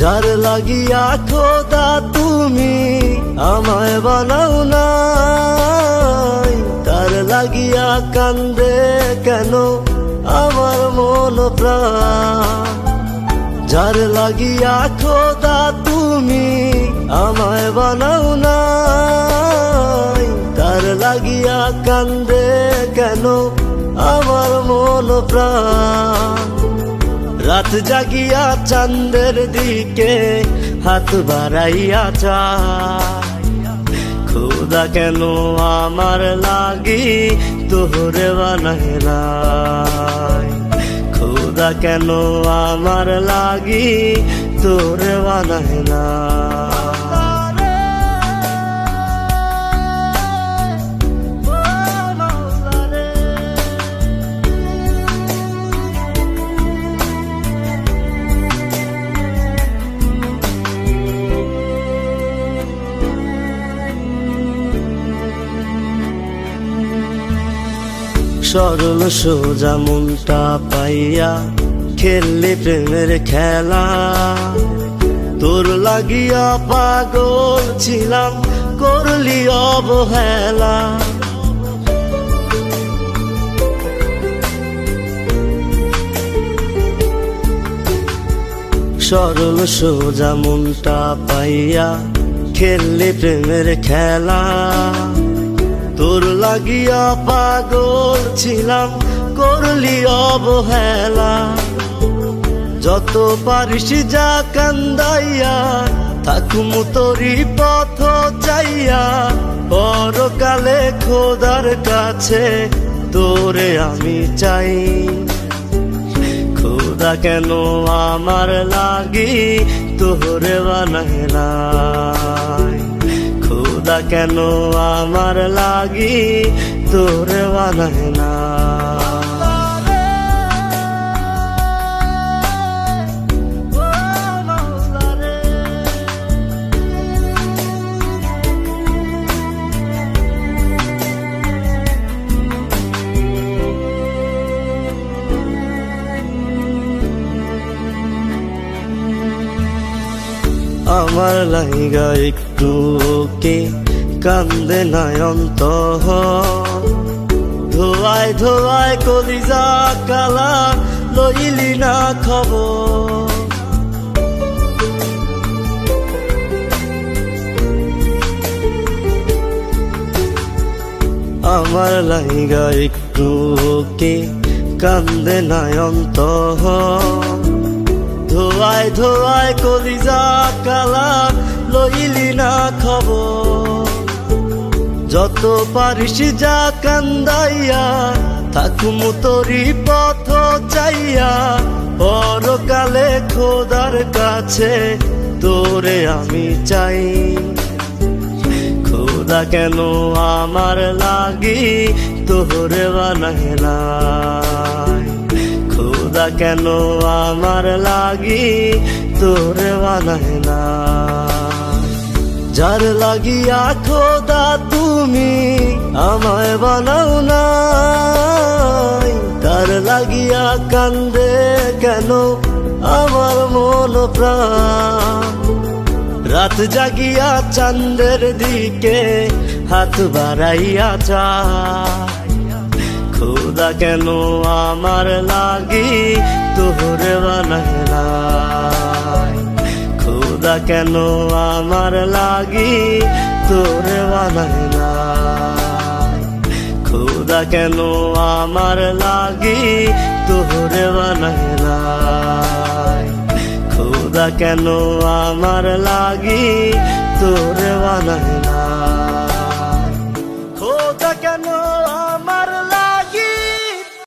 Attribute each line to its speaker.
Speaker 1: যার লাগিয়া খোদা তুমি আমায় বানাও নাই, তার লাগিয়া কান্দে কেন আমার মন প্রাণ। যার লাগিয়া খোদা তুমি আমায় বানাও নাই, তার লাগিয়া কান্দে কেন আমার মন প্রাণ। রাত জাগিয়া চাঁদের দিকে হাত বাড়াইয়া চায়, খোদা কেন আমার লাগি তোরে বানায় নাই, খোদা কেন আমার লাগি তোরে বানায় নাই। সরল সোজা মনটা পাইয়া খেললি প্রেমের খেলা, তোর লাগিয়া পাগল ছিলাম করলি অবহেলা। সরল সোজা মনটা পাইয়া খেললি প্রেমের খেলা, তোর লাগিয়া পাগল ছিলাম করলি অবহেলা। যত পারিস যা কান্দাইয়া থাকুম তোরি পথ চাইয়া, পরকালে খোদার কাছে তোরে আমি চাই। খোদা কেন আমার লাগি তোরে বানায় নাই, খোদা কেন আমার লাগি তোরে বানায় নাই। আমার লাইগা একটু কে কান্দে নয়ন্ত, ধোয়ায় ধোয়ায় কলিজা কালা লইলি না খবর। আমার লাইগা একটু কে কান্দে নয়ন্ত, ধোয়ায় ধোয়ায় কলিজা কালা লইলি না খবর। যত পারিস যা কান্দাইয়া থাকুম তোরি পথ চাইয়া, পরকালে খোদার কাছে তোরে আমি চাই। খোদা কেন আমার লাগি তোরে বানায় নাই, খোদা কেন আমার লাগি তোরে বানায় নাই। যার লাগিয়া খোদা তুমি আমায় বানাও নাই, তার লাগিয়া কান্দে কেন আমার মন প্রাণ। রাত জাগিয়া চাঁদের দিকে হাত বাড়াইয়া চায়, খোদা কেন আমার লাগি তোরে বানায় নাই, খোদা কেন আমার লাগি তোরে বানায় নাই, খোদা কেন আমার লাগি তোরে বানায় নাই, খোদা কেন আমার লাগি তোরে বানায়।